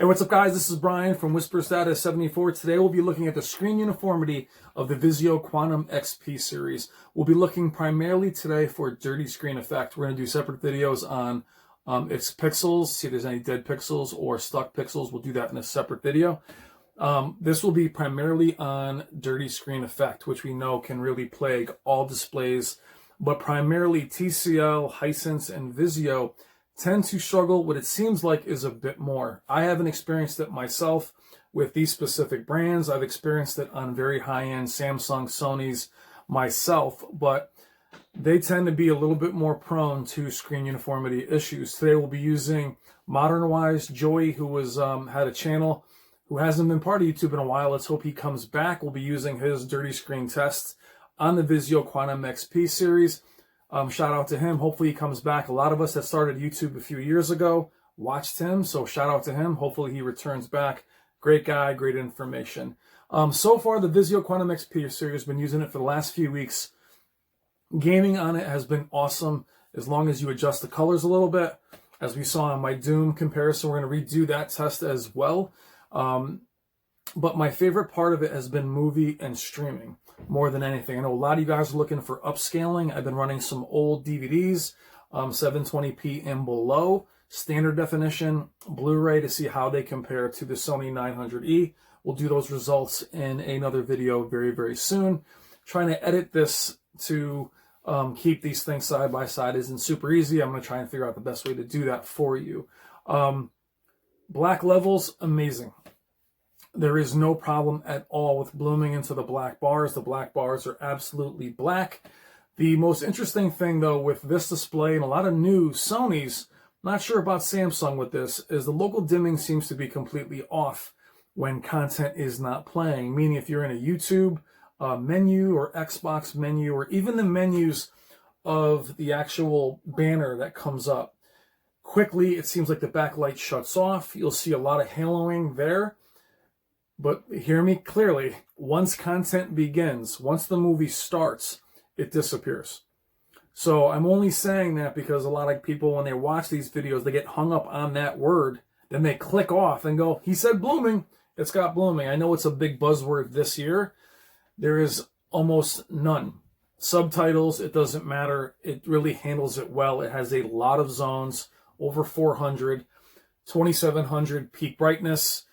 Hey, what's up, guys? This is Brian from Whisper Status 74. Today we'll be looking at the screen uniformity of the Vizio Quantum XP series. We'll be looking primarily today for dirty screen effect. We're going to do separate videos on its pixels, see if there's any dead pixels or stuck pixels. We'll do that in a separate video. This will be primarily on dirty screen effect, which we know can really plague all displays, but primarily TCL, Hisense, and Vizio tend to struggle. What it seems like is a bit more. I haven't experienced it myself with these specific brands. I've experienced it on very high-end Samsung, Sony's myself, but they tend to be a little bit more prone to screen uniformity issues. Today we'll be using ModernWise. Joey, who was had a channel, who hasn't been part of YouTube in a while. Let's hope he comes back. We'll be using his dirty screen tests on the Vizio Quantum XP series. Shout out to him. Hopefully he comes back. A lot of us that started YouTube a few years ago watched him, so shout out to him. Hopefully he returns back. Great guy, great information. So far, the Vizio Quantum XP series, been using it for the last few weeks. Gaming on it has been awesome, as long as you adjust the colors a little bit. As we saw on my Doom comparison, we're going to redo that test as well. But my favorite part of it has been movie and streaming more than anything. I know a lot of you guys are looking for upscaling. I've been running some old DVDs, 720p and below, standard definition, Blu-ray, to see how they compare to the Sony 900E. We'll do those results in another video very, very soon. Trying to edit this to keep these things side by side isn't super easy. I'm going to try and figure out the best way to do that for you. Black levels, amazing. There is no problem at all with blooming into the black bars. The black bars are absolutely black. The most interesting thing, though, with this display and a lot of new Sonys, not sure about Samsung with this, is the local dimming seems to be completely off when content is not playing. Meaning if you're in a YouTube menu or Xbox menu, or even the menus of the actual banner that comes up, quickly it seems like the backlight shuts off. You'll see a lot of haloing there. But hear me clearly, once content begins, once the movie starts, it disappears. So I'm only saying that because a lot of people, when they watch these videos, they get hung up on that word. Then they click off and go, he said blooming, it's got blooming. I know it's a big buzzword this year. There is almost none. Subtitles, it doesn't matter. It really handles it well. It has a lot of zones, over 400, 2700 peak brightness.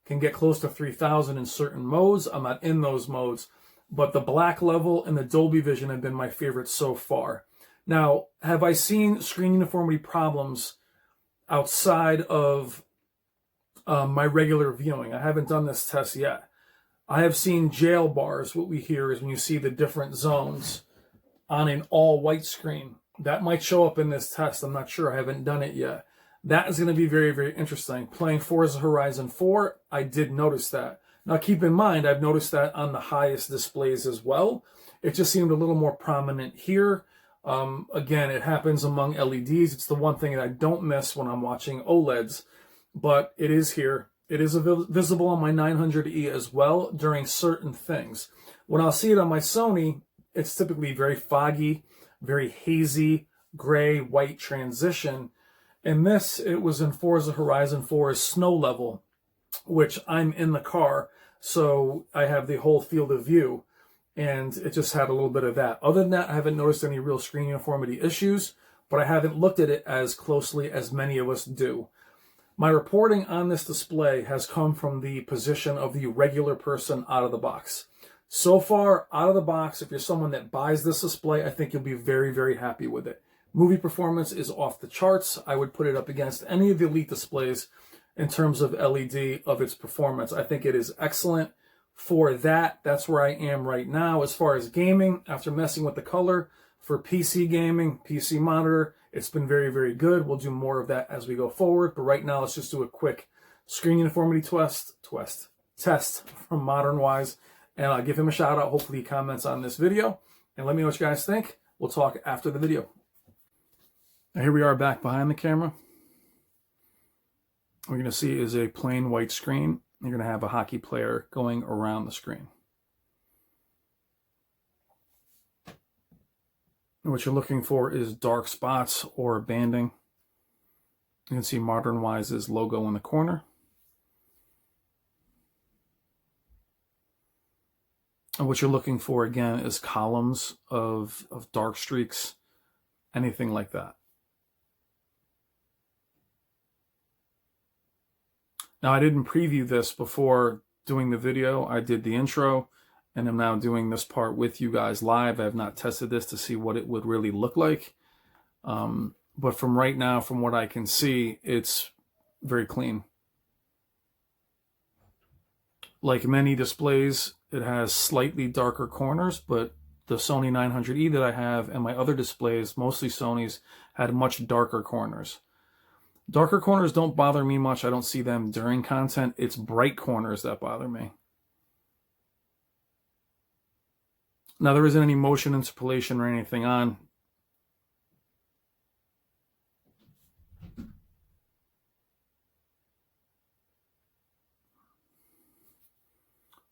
Can get close to 3000 in certain modes. I'm not in those modes, but the black level and the Dolby Vision have been my favorite so far. Now, have I seen screen uniformity problems outside of my regular viewing? I haven't done this test yet. I have seen jail bars. What we hear is when you see the different zones on an all-white screen. That might show up in this test. I'm not sure. I haven't done it yet. That is going to be very, very interesting. Playing Forza Horizon 4, I did notice that. Now, keep in mind, I've noticed that on the highest displays as well. It just seemed a little more prominent here. Again, it happens among LEDs. It's the one thing that I don't miss when I'm watching OLEDs, but it is here. It is visible on my 900E as well during certain things. When I'll see it on my Sony, it's typically very foggy, very hazy, gray, white transition. In this, it was in Forza Horizon 4's snow level, which I'm in the car, so I have the whole field of view, and it just had a little bit of that. Other than that, I haven't noticed any real screen uniformity issues, but I haven't looked at it as closely as many of us do. My reporting on this display has come from the position of the regular person out of the box. So far, out of the box, if you're someone that buys this display, I think you'll be very, very happy with it. Movie performance is off the charts. I would put it up against any of the Elite displays in terms of LED of its performance. I think it is excellent for that. That's where I am right now. As far as gaming, after messing with the color for PC gaming, PC monitor, it's been very, very good. We'll do more of that as we go forward. But right now, let's just do a quick screen uniformity test from ModernWise. And I'll give him a shout out. Hopefully he comments on this video. And let me know what you guys think. We'll talk after the video. Now here we are back behind the camera. What you're going to see is a plain white screen. You're going to have a hockey player going around the screen. And what you're looking for is dark spots or banding. You can see ModernWise's logo in the corner. And what you're looking for, again, is columns of dark streaks, anything like that. Now, I didn't preview this before doing the video. I did the intro, and I'm now doing this part with you guys live. I have not tested this to see what it would really look like. But from right now, from what I can see, it's very clean. Like many displays, it has slightly darker corners, but the Sony 900E that I have and my other displays, mostly Sony's, had much darker corners. Darker corners don't bother me much. I don't see them during content. It's bright corners that bother me. Now, there isn't any motion interpolation or anything on.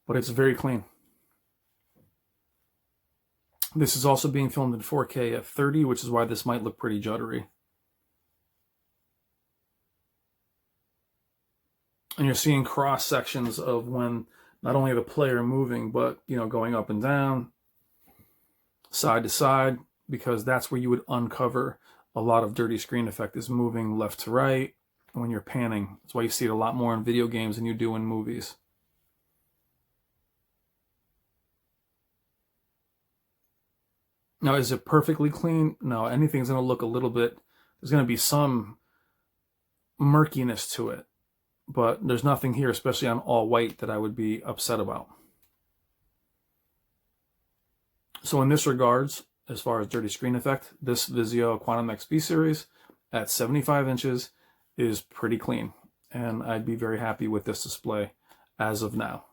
But it's very clean. This is also being filmed in 4K at 30, which is why this might look pretty juddery. And you're seeing cross sections of when not only the player moving, but going up and down, side to side, because that's where you would uncover a lot of dirty screen effect, is moving left to right when you're panning. That's why you see it a lot more in video games than you do in movies. Now, is it perfectly clean? No, anything's going to look a little bit, there's going to be some murkiness to it, but there's nothing here, especially on all white, that I would be upset about. So in this regards, as far as dirty screen effect, this Vizio Quantum XP series at 75 inches is pretty clean, and I'd be very happy with this display as of now.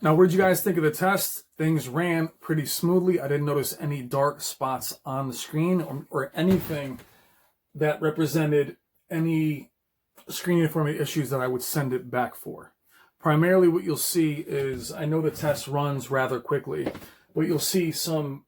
Now, what did you guys think of the test? Things ran pretty smoothly. I didn't notice any dark spots on the screen or anything that represented any screen uniformity issues that I would send it back for. Primarily what you'll see is, I know the test runs rather quickly, but you'll see some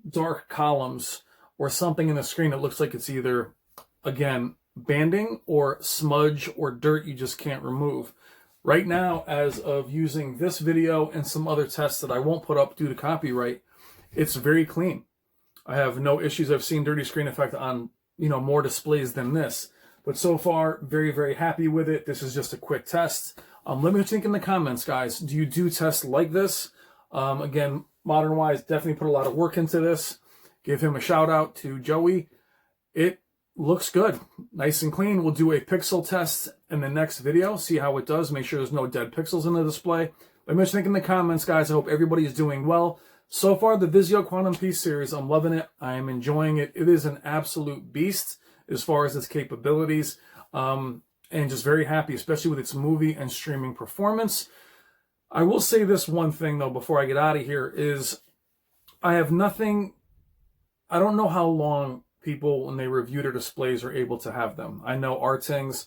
dark columns or something in the screen that looks like it's either, again, banding or smudge or dirt you just can't remove. Right now, as of using this video and some other tests that I won't put up due to copyright, it's very clean. I have no issues. I've seen dirty screen effect on, more displays than this. But so far, very, very happy with it. This is just a quick test. Let me know what you think in the comments, guys. Do you do tests like this? Again, Modern Wise definitely put a lot of work into this. Give him a shout out to Joey. It looks good. Nice and clean. We'll do a pixel test in the next video. See how it does. Make sure there's no dead pixels in the display. Let me know what you think in the comments, guys. I hope everybody is doing well. So far, the Vizio Quantum P series, I'm loving it. I am enjoying it. It is an absolute beast as far as its capabilities. And just very happy, especially with its movie and streaming performance. I will say this one thing, though, before I get out of here, is I have nothing... I don't know how long people, when they review their displays, are able to have them. I know Artings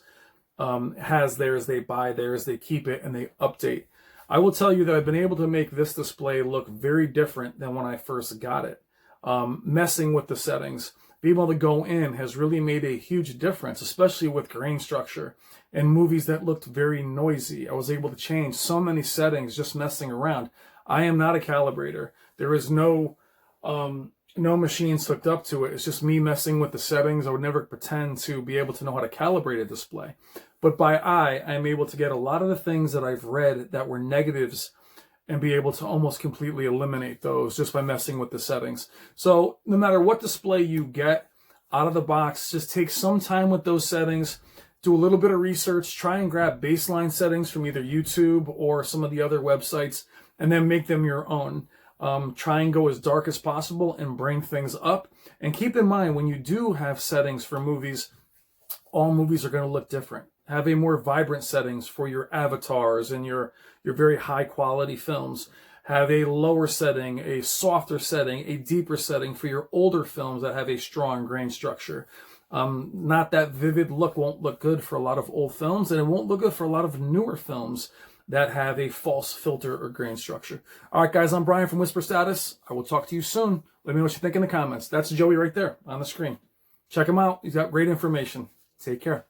has theirs, they buy theirs, they keep it, and they update. I will tell you that I've been able to make this display look very different than when I first got it. Messing with the settings, being able to go in has really made a huge difference, especially with grain structure and movies that looked very noisy. I was able to change so many settings just messing around. I am not a calibrator. There is no machines hooked up to it. It's just me messing with the settings. I would never pretend to be able to know how to calibrate a display. But by eye, I am able to get a lot of the things that I've read that were negatives and be able to almost completely eliminate those just by messing with the settings. So no matter what display you get out of the box, just take some time with those settings, do a little bit of research, try and grab baseline settings from either YouTube or some of the other websites, and then make them your own. Try and go as dark as possible and bring things up. And keep in mind, when you do have settings for movies, all movies are going to look different. Have a more vibrant settings for your avatars and your very high quality films. Have a lower setting, a softer setting, a deeper setting for your older films that have a strong grain structure. Not that vivid look won't look good for a lot of old films, and it won't look good for a lot of newer films that have a false filter or grain structure. All right, guys, I'm Brian from Whisper Status. I will talk to you soon. Let me know what you think in the comments. That's Joey right there on the screen. Check him out. He's got great information. Take care.